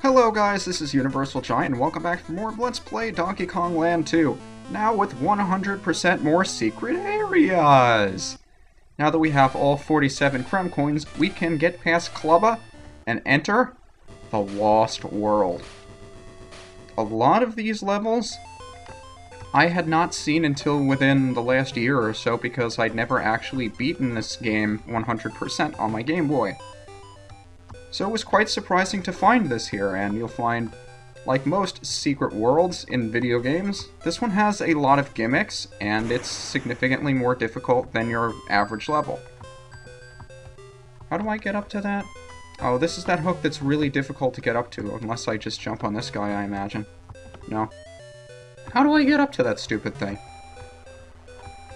Hello guys, this is UniversalGiant, and welcome back for more Let's Play Donkey Kong Land 2, now with 100% more secret areas! Now that we have all 47 Kremcoins, we can get past KLOBBER and enter the Lost World. A lot of these levels I had not seen until within the last year or so because I'd never actually beaten this game 100% on my Game Boy. So it was quite surprising to find this here, and you'll find, like most secret worlds in video games, this one has a lot of gimmicks, and it's significantly more difficult than your average level. How do I get up to that? Oh, this is that hook that's really difficult to get up to, unless I just jump on this guy, I imagine. No. How do I get up to that stupid thing?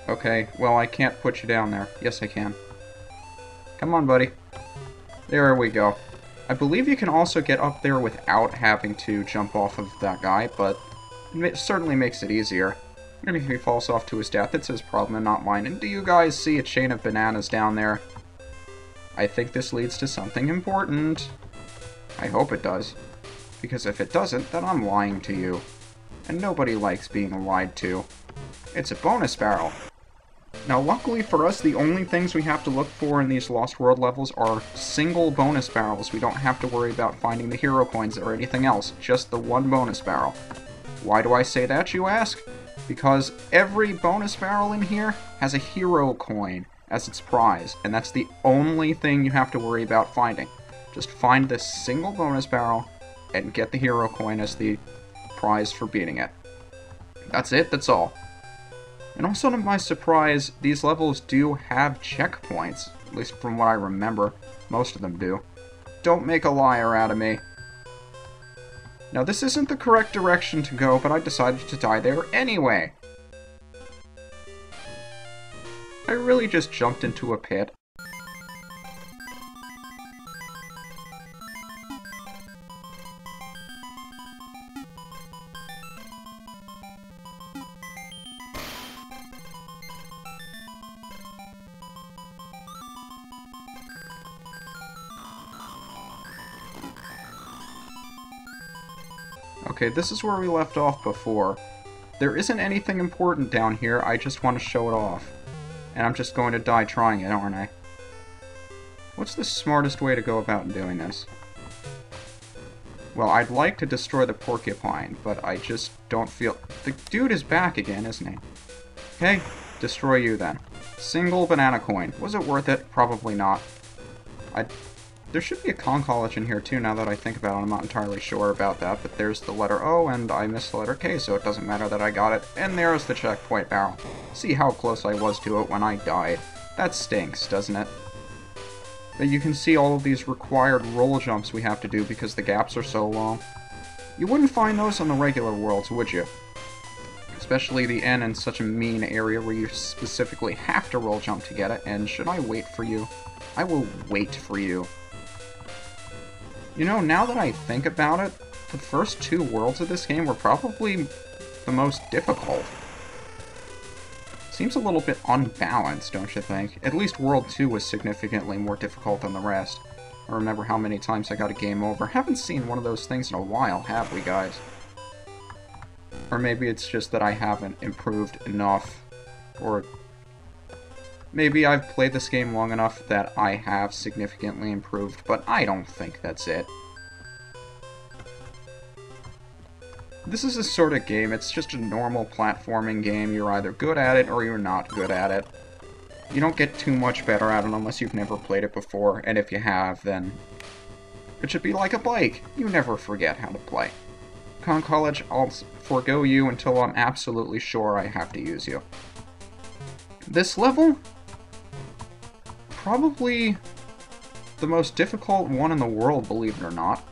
Okay, well, I can't put you down there. Yes, I can. Come on, buddy. There we go. I believe you can also get up there without having to jump off of that guy, but it certainly makes it easier. And if he falls off to his death, it's his problem and not mine. And do you guys see a chain of bananas down there? I think this leads to something important. I hope it does. Because if it doesn't, then I'm lying to you. And nobody likes being lied to. It's a bonus barrel. Now, luckily for us, the only things we have to look for in these Lost World levels are single bonus barrels. We don't have to worry about finding the hero coins or anything else, just the one bonus barrel. Why do I say that, you ask? Because every bonus barrel in here has a hero coin as its prize, and that's the only thing you have to worry about finding. Just find this single bonus barrel and get the hero coin as the prize for beating it. That's it, that's all. And also, to my surprise, these levels do have checkpoints, at least from what I remember. Most of them do. Don't make a liar out of me. Now, this isn't the correct direction to go, but I decided to die there anyway. I really just jumped into a pit. Okay, this is where we left off before. There isn't anything important down here, I just want to show it off. And I'm just going to die trying it, aren't I? What's the smartest way to go about doing this? Well, I'd like to destroy the porcupine, but I just don't feel... The dude is back again, isn't he? Okay, destroy you then. Single banana coin. Was it worth it? Probably not. There should be a Kong College in here too, now that I think about it. I'm not entirely sure about that, but there's the letter O, and I missed the letter K, so it doesn't matter that I got it. And there's the checkpoint barrel. See how close I was to it when I died. That stinks, doesn't it? But you can see all of these required roll jumps we have to do because the gaps are so long. You wouldn't find those on the regular worlds, would you? Especially the N in such a mean area where you specifically have to roll jump to get it, and should I wait for you? I will wait for you. You know, now that I think about it, the first two worlds of this game were probably the most difficult. Seems a little bit unbalanced, don't you think? At least World 2 was significantly more difficult than the rest. I remember how many times I got a game over. Haven't seen one of those things in a while, have we, guys? Or maybe it's just that I haven't improved enough, or... maybe I've played this game long enough that I have significantly improved, but I don't think that's it. This is a sort of game, it's just a normal platforming game. You're either good at it or you're not good at it. You don't get too much better at it unless you've never played it before, and if you have, then it should be like a bike. You never forget how to play. Kong College, I'll forego you until I'm absolutely sure I have to use you. This level? Probably the most difficult one in the world, believe it or not.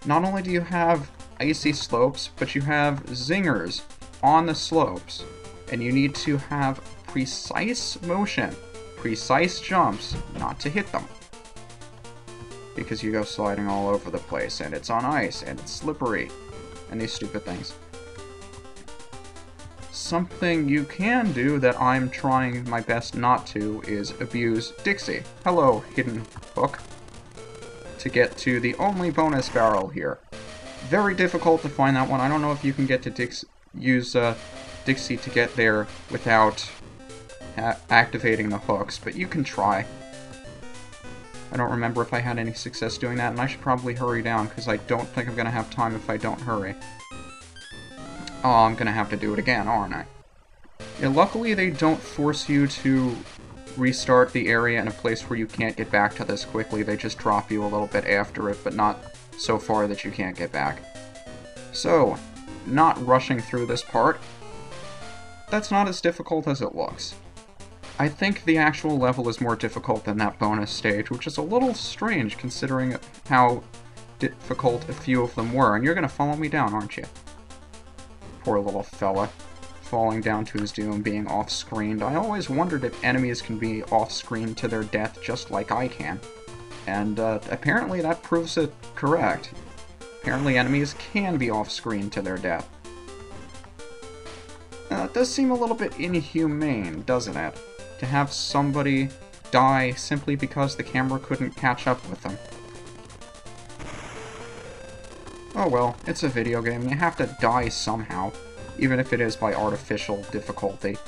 Not only do you have icy slopes, but you have zingers on the slopes, and you need to have precise motion, precise jumps, not to hit them. Because you go sliding all over the place, and it's on ice, and it's slippery, and these stupid things. Something you can do that I'm trying my best not to is abuse Dixie. Hello, hidden hook. To get to the only bonus barrel here. Very difficult to find that one. I don't know if you can get to use Dixie to get there without activating the hooks, but you can try. I don't remember if I had any success doing that, and I should probably hurry down, because I don't think I'm going to have time if I don't hurry. Oh, I'm going to have to do it again, aren't I? Yeah, luckily they don't force you to restart the area in a place where you can't get back to this quickly. They just drop you a little bit after it, but not so far that you can't get back. So, not rushing through this part. That's not as difficult as it looks. I think the actual level is more difficult than that bonus stage, which is a little strange considering how difficult a few of them were. And you're going to follow me down, aren't you? Poor little fella. Falling down to his doom, being off-screened. I always wondered if enemies can be off-screened to their death just like I can. And apparently that proves it correct. Apparently enemies can be off-screen to their death. It does seem a little bit inhumane, doesn't it? To have somebody die simply because the camera couldn't catch up with them. Oh well, it's a video game. You have to die somehow, even if it is by artificial difficulty.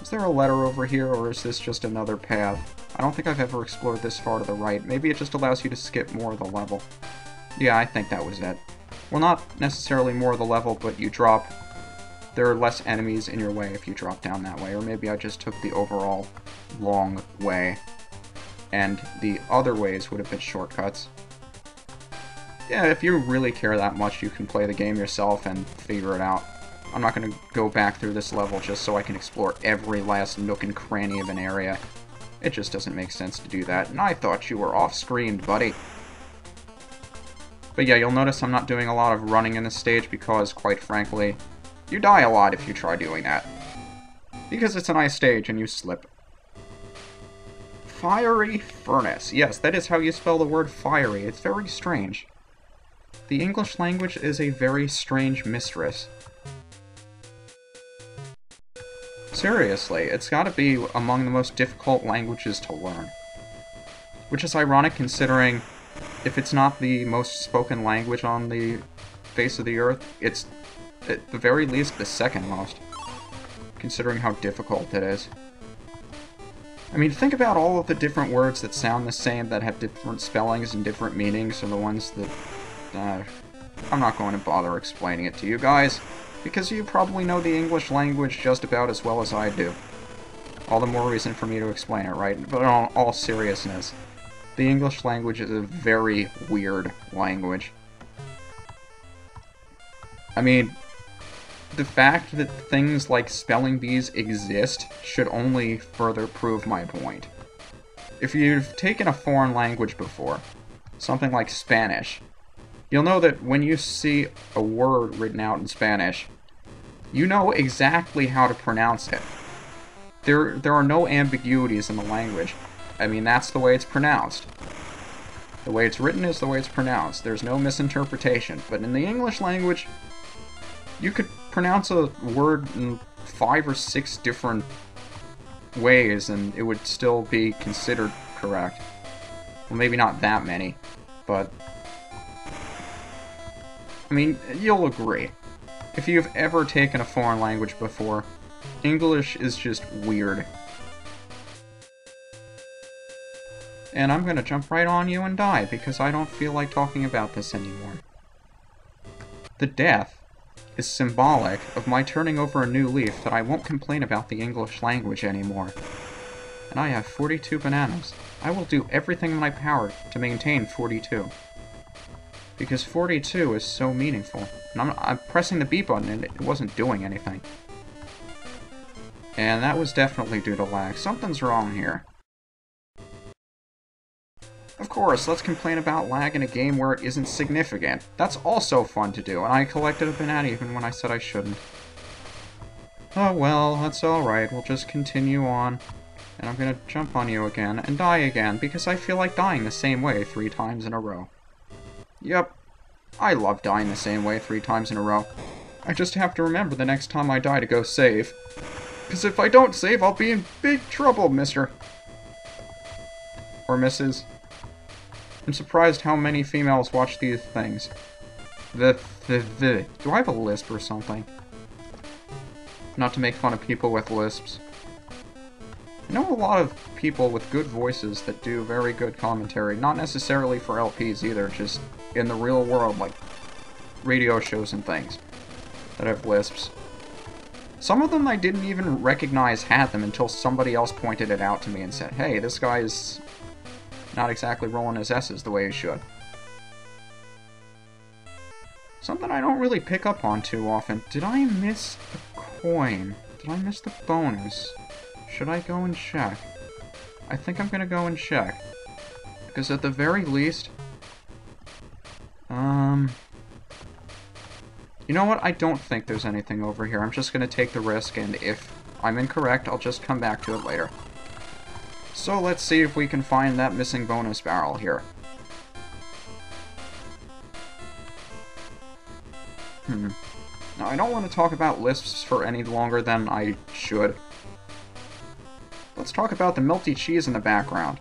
Is there a letter over here, or is this just another path? I don't think I've ever explored this far to the right. Maybe it just allows you to skip more of the level. Yeah, I think that was it. Well, not necessarily more of the level, but you drop... There are less enemies in your way if you drop down that way, or maybe I just took the overall long way, and the other ways would have been shortcuts. Yeah, if you really care that much, you can play the game yourself and figure it out. I'm not going to go back through this level just so I can explore every last nook and cranny of an area. It just doesn't make sense to do that, and I thought you were off-screened, buddy. But yeah, you'll notice I'm not doing a lot of running in this stage because, quite frankly, you die a lot if you try doing that. Because it's an ice stage and you slip. Fiery Furnace. Yes, that is how you spell the word fiery. It's very strange. The English language is a very strange mistress. Seriously, it's gotta be among the most difficult languages to learn. Which is ironic considering if it's not the most spoken language on the face of the earth, it's at the very least the second most, considering how difficult it is. I mean, think about all of the different words that sound the same, that have different spellings and different meanings, are the ones that... I'm not going to bother explaining it to you guys, because you probably know the English language just about as well as I do. All the more reason for me to explain it, right? But in all seriousness, the English language is a very weird language. I mean, the fact that things like spelling bees exist should only further prove my point. If you've taken a foreign language before, something like Spanish, you'll know that when you see a word written out in Spanish, you know exactly how to pronounce it. There are no ambiguities in the language. I mean, that's the way it's pronounced. The way it's written is the way it's pronounced. There's no misinterpretation. But in the English language, you could pronounce a word in 5 or 6 different ways and it would still be considered correct. Well, maybe not that many, but... I mean, you'll agree. If you've ever taken a foreign language before, English is just weird. And I'm gonna jump right on you and die, because I don't feel like talking about this anymore. The death is symbolic of my turning over a new leaf that I won't complain about the English language anymore. And I have 42 bananas. I will do everything in my power to maintain 42. Because 42 is so meaningful. And I'm pressing the B button and it wasn't doing anything. And that was definitely due to lag. Something's wrong here. Of course, let's complain about lag in a game where it isn't significant. That's also fun to do, and I collected a banana even when I said I shouldn't. Oh well, that's alright, we'll just continue on. And I'm gonna jump on you again, and die again, because I feel like dying the same way 3 times in a row. Yep, I love dying the same way 3 times in a row. I just have to remember the next time I die to go save. Because if I don't save, I'll be in big trouble, mister. Or Mrs. I'm surprised how many females watch these things. Do I have a lisp or something? Not to make fun of people with lisps. I know a lot of people with good voices that do very good commentary, not necessarily for LPs either, just in the real world, like radio shows and things, that have lisps. Some of them I didn't even recognize had them until somebody else pointed it out to me and said, hey, this guy's not exactly rolling his S's the way he should. Something I don't really pick up on too often. Did I miss the coin? Did I miss the bonus? Should I go and check? I think I'm gonna go and check. Because at the very least... You know what? I don't think there's anything over here. I'm just gonna take the risk, and if I'm incorrect, I'll just come back to it later. So let's see if we can find that missing bonus barrel here. Now, I don't want to talk about lisps for any longer than I should. Let's talk about the melty cheese in the background.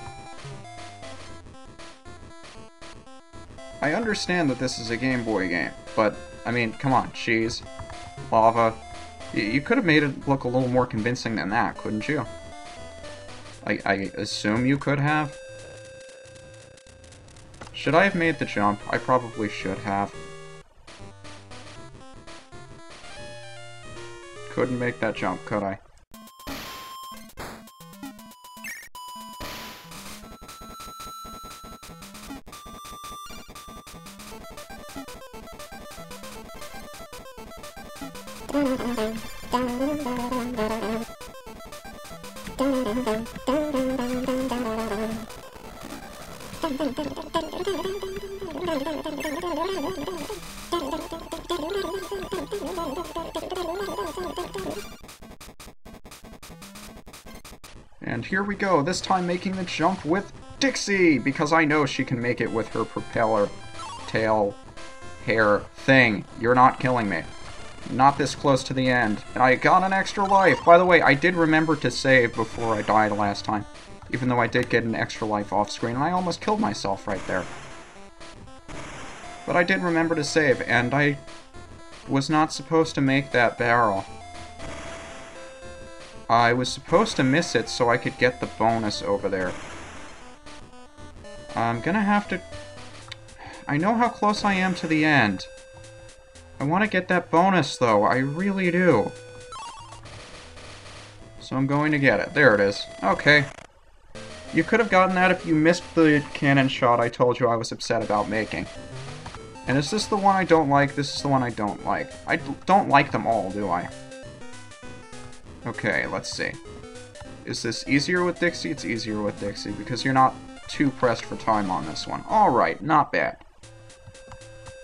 I understand that this is a Game Boy game, but, I mean, come on, cheese, lava. You could have made it look a little more convincing than that, couldn't you? I assume you could have. Should I have made the jump? I probably should have. Couldn't make that jump, could I? And here we go, this time making the jump with Dixie, because I know she can make it with her propeller, tail, hair thing. You're not killing me. Not this close to the end. And I got an extra life. By the way, I did remember to save before I died last time, even though I did get an extra life off screen, and I almost killed myself right there. But I did remember to save, and I was not supposed to make that barrel. I was supposed to miss it so I could get the bonus over there. I'm gonna have to... I know how close I am to the end. I want to get that bonus, though. I really do. So I'm going to get it. There it is. Okay. You could have gotten that if you missed the cannon shot I told you I was upset about making. And is this the one I don't like? This is the one I don't like. I don't like them all, do I? Okay, let's see. Is this easier with Dixie? It's easier with Dixie, because you're not too pressed for time on this one. Alright, not bad.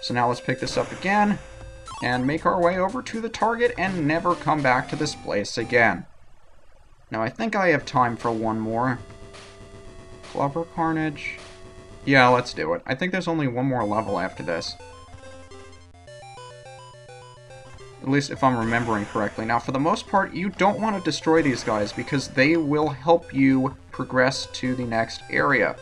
So now let's pick this up again, and make our way over to the target, and never come back to this place again. Now, I think I have time for one more. Clubber Carnage. Yeah, let's do it. I think there's only one more level after this. At least if I'm remembering correctly. Now, for the most part, you don't want to destroy these guys, because they will help you progress to the next area.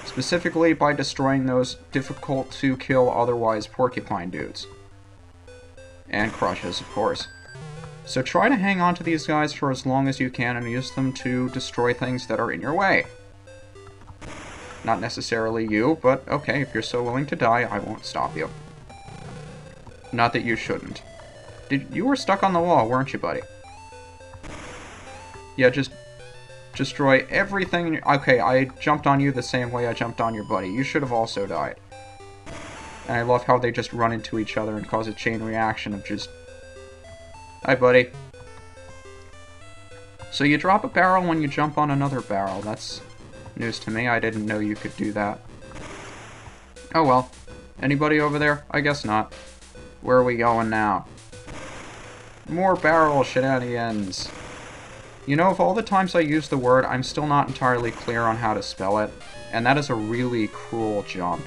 Specifically by destroying those difficult-to-kill otherwise porcupine dudes. And crushes, of course. So try to hang on to these guys for as long as you can and use them to destroy things that are in your way. Not necessarily you, but okay, if you're so willing to die, I won't stop you. Not that you shouldn't. You were stuck on the wall, weren't you, buddy? Yeah, just destroy everything. Okay, I jumped on you the same way I jumped on your buddy. You should have also died. And I love how they just run into each other and cause a chain reaction of just... Hi, buddy. So you drop a barrel when you jump on another barrel. That's news to me. I didn't know you could do that. Oh well. Anybody over there? I guess not. Where are we going now? More barrel shenanigans. You know, of all the times I use the word, I'm still not entirely clear on how to spell it. And that is a really cruel jump.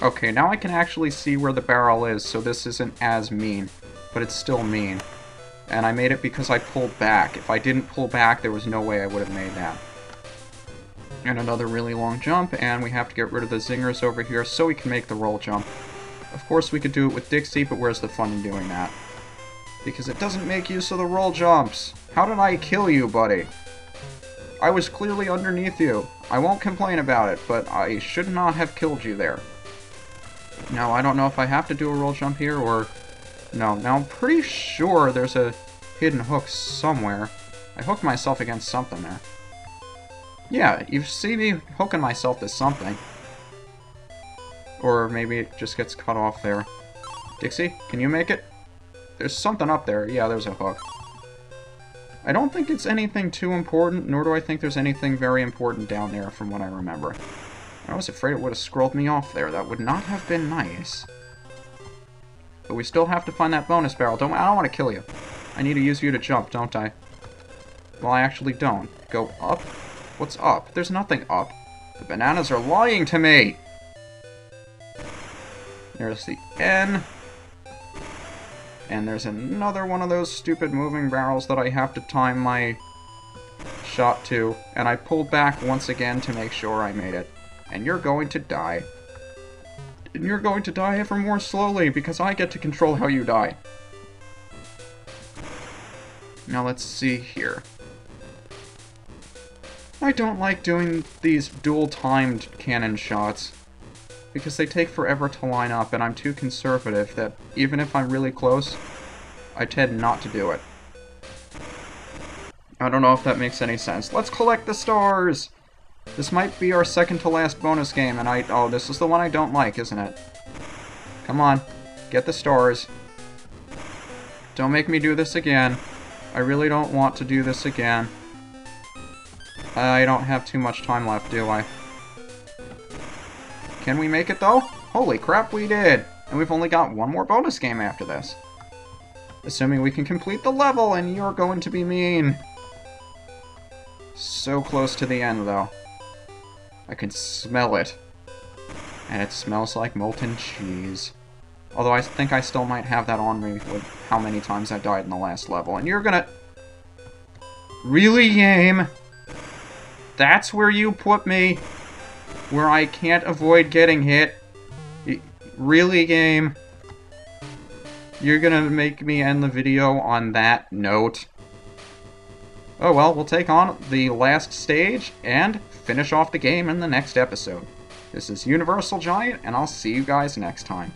Okay, now I can actually see where the barrel is, so this isn't as mean, but it's still mean. And I made it because I pulled back. If I didn't pull back, there was no way I would have made that. And another really long jump, and we have to get rid of the zingers over here so we can make the roll jump. Of course we could do it with Dixie, but where's the fun in doing that? Because it doesn't make use of the roll jumps. How did I kill you, buddy? I was clearly underneath you. I won't complain about it, but I should not have killed you there. Now, I don't know if I have to do a roll jump here, or... No, now I'm pretty sure there's a hidden hook somewhere. I hooked myself against something there. Yeah, you see me hooking myself to something. Or maybe it just gets cut off there. Dixie, can you make it? There's something up there. Yeah, there's a hook. I don't think it's anything too important, nor do I think there's anything very important down there from what I remember. I was afraid it would have scrolled me off there. That would not have been nice. But we still have to find that bonus barrel. I don't want to kill you. I need to use you to jump, don't I? Well, I actually don't. Go up? What's up? There's nothing up. The bananas are lying to me! There's the N. And there's another one of those stupid moving barrels that I have to time my shot to. And I pulled back once again to make sure I made it. And you're going to die. And you're going to die ever more slowly, because I get to control how you die. Now let's see here. I don't like doing these dual-timed cannon shots, because they take forever to line up, and I'm too conservative that even if I'm really close, I tend not to do it. I don't know if that makes any sense. Let's collect the stars! This might be our second to last bonus game, and oh, this is the one I don't like, isn't it? Come on, get the stars. Don't make me do this again. I really don't want to do this again. I don't have too much time left, do I? Can we make it, though? Holy crap, we did! And we've only got one more bonus game after this. Assuming we can complete the level, and you're going to be mean. So close to the end, though. I can smell it. And it smells like molten cheese. Although I think I still might have that on me with how many times I died in the last level. And you're gonna... Really, game? That's where you put me? Where I can't avoid getting hit? Really, game? You're gonna make me end the video on that note? Oh well, we'll take on the last stage and finish off the game in the next episode. This is UniversalGiant, and I'll see you guys next time.